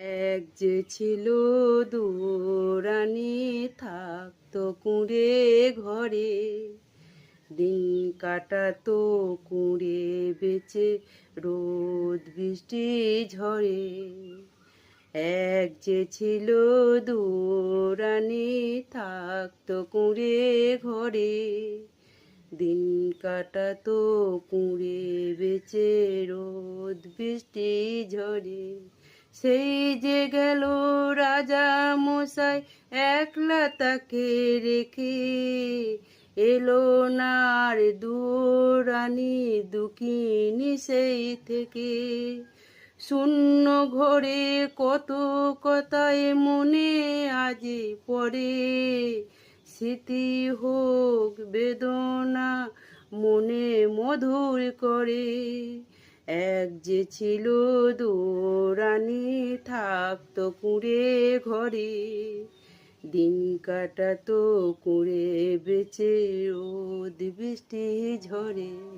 এক যে ছিল দুরানি থাকতো কুঁড়ে ঘরে, দিন কাটাতো কুঁড়ে বেচে রোদ বৃষ্টি ঝড়ে। এক যে ছিল দুরানি থাকতো কুঁড়ে ঘরে, দিন কাটাতো কুঁড়ে বেচে রোদ বৃষ্টি ঝরে। সেই যে গেল রাজা মশাই একলা তাকে রেখে, এলো না আর দুরানি দুঃখিনী সেই থেকে। শূন্য ঘরে কত কথায় মনে আজি পড়ে, স্মৃতি হোক বেদনা মনে মধুর করে। এক যে ছিল দুরানি থাকতো কুঁড়ে ঘরে, দিন কাটাতো কুঁড়ে বেচে রোদ বৃষ্টি ঝড়ে।